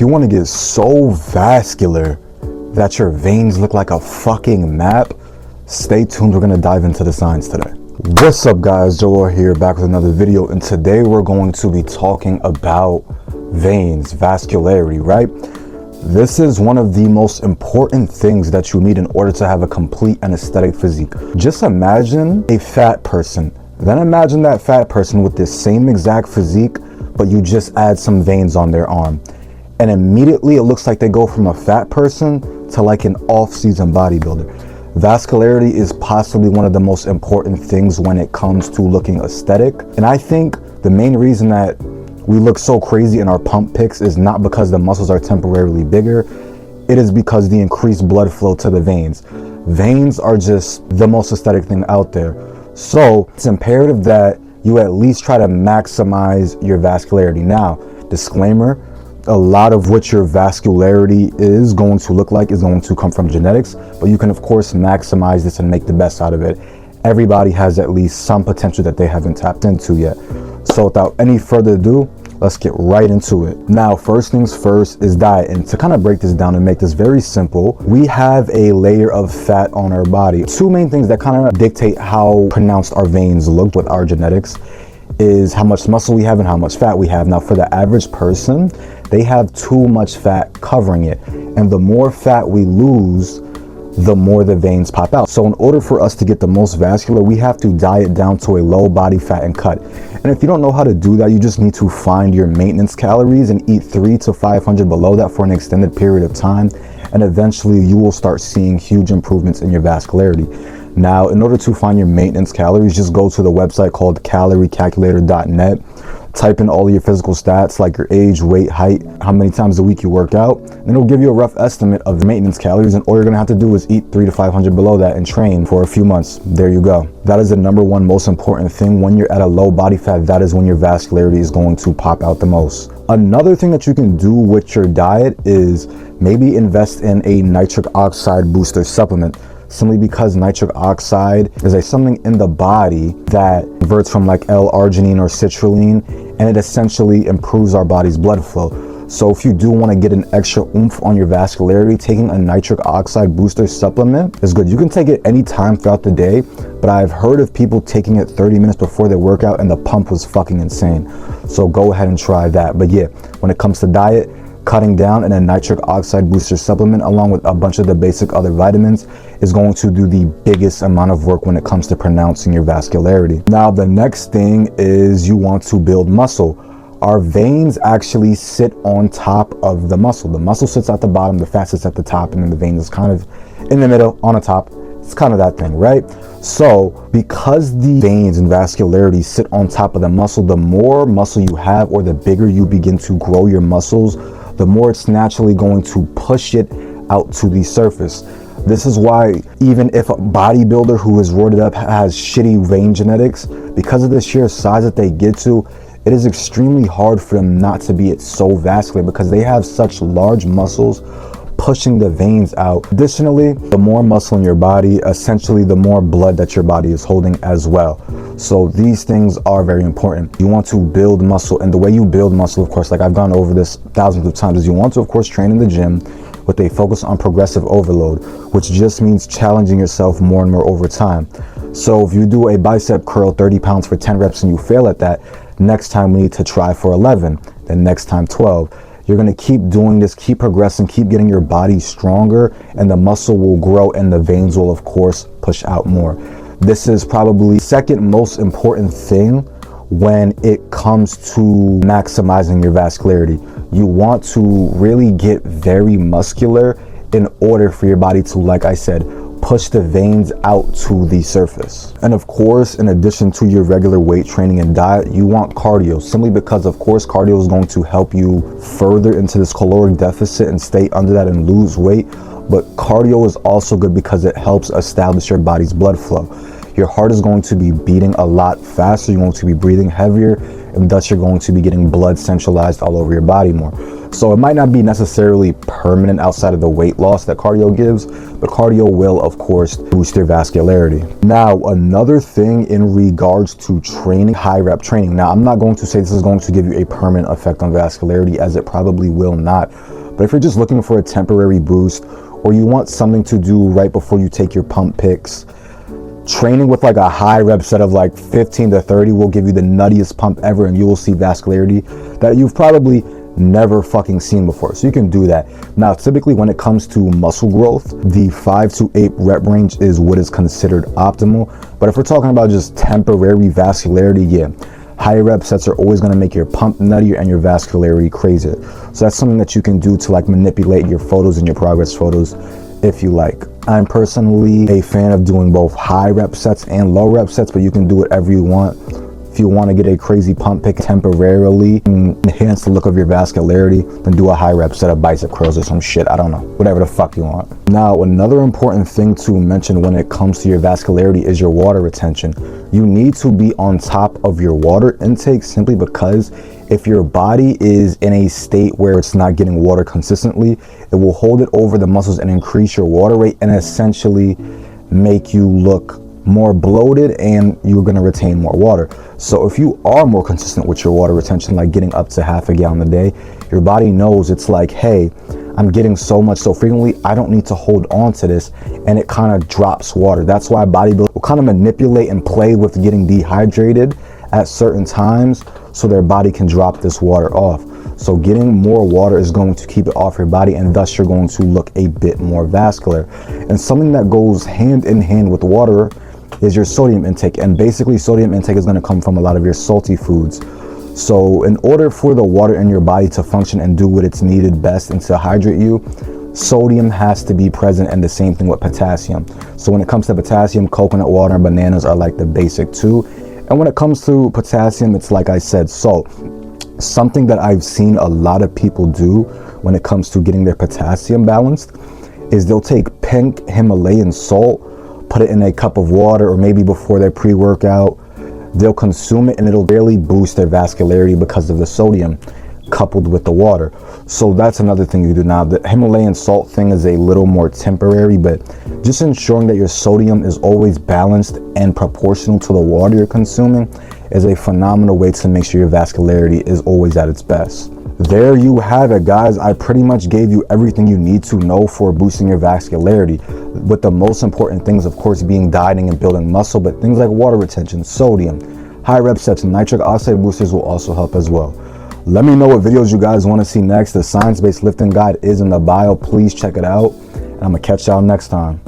you want to get so vascular that your veins look like a fucking map, stay tuned. We're going to dive into the science today. What's up guys, Joel here, back with another video, and today we're going to be talking about veins, vascularity, right? This is one of the most important things that you need in order to have a complete and aesthetic physique. Just imagine a fat person, then imagine that fat person with this same exact physique, but you just add some veins on their arm. And immediately it looks like they go from a fat person to like an off-season bodybuilder. Vascularity is possibly one of the most important things when it comes to looking aesthetic. And I think the main reason that we look so crazy in our pump pics is not because the muscles are temporarily bigger. It is because the increased blood flow to the veins. Veins are just the most aesthetic thing out there. So it's imperative that you at least try to maximize your vascularity. Now, disclaimer, a lot of what your vascularity is going to look like is going to come from genetics, but you can of course maximize this and make the best out of it. Everybody has at least some potential that they haven't tapped into yet. So without any further ado, let's get right into it. Now, first things first is diet. And to kind of break this down and make this very simple, we have a layer of fat on our body. Two main things that kind of dictate how pronounced our veins look with our genetics is how much muscle we have and how much fat we have. Now, for the average person, they have too much fat covering it. And the more fat we lose, the more the veins pop out. So in order for us to get the most vascular, we have to diet down to a low body fat and cut. And if you don't know how to do that, you just need to find your maintenance calories and eat 300 to 500 below that for an extended period of time. And eventually you will start seeing huge improvements in your vascularity. Now, in order to find your maintenance calories, just go to the website called caloriecalculator.net. Type in all of your physical stats like your age, weight, height, how many times a week you work out, and it'll give you a rough estimate of the maintenance calories. And all you're gonna have to do is eat 300 to 500 below that and train for a few months. There you go. That is the number one most important thing. When you're at a low body fat, that is when your vascularity is going to pop out the most. Another thing that you can do with your diet is maybe invest in a nitric oxide booster supplement. Simply because nitric oxide is something in the body that converts from like L-arginine or citrulline, and it essentially improves our body's blood flow. So if you do want to get an extra oomph on your vascularity, taking a nitric oxide booster supplement is good. You can take it any time throughout the day, but I've heard of people taking it 30 minutes before their workout and the pump was fucking insane. So go ahead and try that. But yeah, when it comes to diet, cutting down in a nitric oxide booster supplement along with a bunch of the basic other vitamins is going to do the biggest amount of work when it comes to pronouncing your vascularity. Now, the next thing is you want to build muscle. Our veins actually sit on top of the muscle. The muscle sits at the bottom, the fat sits at the top, and then the vein is kind of in the middle on the top. It's kind of that thing, right? So because the veins and vascularity sit on top of the muscle, the more muscle you have or the bigger you begin to grow your muscles, the more it's naturally going to push it out to the surface. This is why even if a bodybuilder who is roided up has shitty vein genetics, because of the sheer size that they get to, it is extremely hard for them not to be so vascular because they have such large muscles pushing the veins out. Additionally, the more muscle in your body, essentially the more blood that your body is holding as well. So these things are very important. You want to build muscle, and the way you build muscle, of course, like I've gone over this thousands of times, is you want to of course train in the gym with a focus on progressive overload, which just means challenging yourself more and more over time. So if you do a bicep curl 30 pounds for 10 reps and you fail at that, next time we need to try for 11, then next time 12. You're going to keep doing this, keep progressing, keep getting your body stronger, and the muscle will grow and the veins will of course push out more. This is probably the second most important thing when it comes to maximizing your vascularity. You want to really get very muscular in order for your body to, like I said, push the veins out to the surface. And of course, in addition to your regular weight training and diet, you want cardio, simply because of course cardio is going to help you further into this caloric deficit and stay under that and lose weight. But cardio is also good because it helps establish your body's blood flow. Your heart is going to be beating a lot faster, you're going to be breathing heavier, and thus you're going to be getting blood centralized all over your body more. So it might not be necessarily permanent outside of the weight loss that cardio gives, but cardio will, of course, boost your vascularity. Now, another thing in regards to training, high rep training. Now, I'm not going to say this is going to give you a permanent effect on vascularity, as it probably will not. But if you're just looking for a temporary boost, or you want something to do right before you take your pump picks, training with like a high rep set of like 15 to 30 will give you the nuttiest pump ever, and you will see vascularity that you've probably never fucking seen before. So you can do that. Now, typically when it comes to muscle growth, the 5 to 8 rep range is what is considered optimal. But if we're talking about just temporary vascularity, yeah, higher rep sets are always going to make your pump nuttier and your vascularity crazier. So that's something that you can do to like manipulate your photos and your progress photos if you like. I'm personally a fan of doing both high rep sets and low rep sets, but you can do whatever you want. If you want to get a crazy pump pick temporarily and enhance the look of your vascularity, then do a high rep set of bicep curls or some shit. I don't know, whatever the fuck you want. Now, another important thing to mention when it comes to your vascularity is your water retention. You need to be on top of your water intake, simply because if your body is in a state where it's not getting water consistently, it will hold it over the muscles and increase your water rate and essentially make you look more bloated, and you're going to retain more water. So if you are more consistent with your water retention, like getting up to half a gallon a day, your body knows, it's like, hey, I'm getting so much so frequently, I don't need to hold on to this, and it kind of drops water. That's why bodybuilders will kind of manipulate and play with getting dehydrated at certain times so their body can drop this water off. So getting more water is going to keep it off your body, and thus you're going to look a bit more vascular. And something that goes hand in hand with water is your sodium intake. And basically sodium intake is going to come from a lot of your salty foods. So in order for the water in your body to function and do what it's needed best and to hydrate you, sodium has to be present, and the same thing with potassium. So when it comes to potassium, coconut water and bananas are like the basic two. And when it comes to potassium, it's like I said, so something that I've seen a lot of people do when it comes to getting their potassium balanced is they'll take pink Himalayan salt, put it in a cup of water, or maybe before their pre-workout, they'll consume it, and it'll barely boost their vascularity because of the sodium coupled with the water. So that's another thing you do. Now, the Himalayan salt thing is a little more temporary, but just ensuring that your sodium is always balanced and proportional to the water you're consuming is a phenomenal way to make sure your vascularity is always at its best. There you have it, guys. I pretty much gave you everything you need to know for boosting your vascularity, with the most important things, of course, being dieting and building muscle, but things like water retention, sodium, high rep sets, and nitric oxide boosters will also help as well. Let me know what videos you guys want to see next. The science-based lifting guide is in the bio. Please check it out, and I'm gonna catch y'all next time.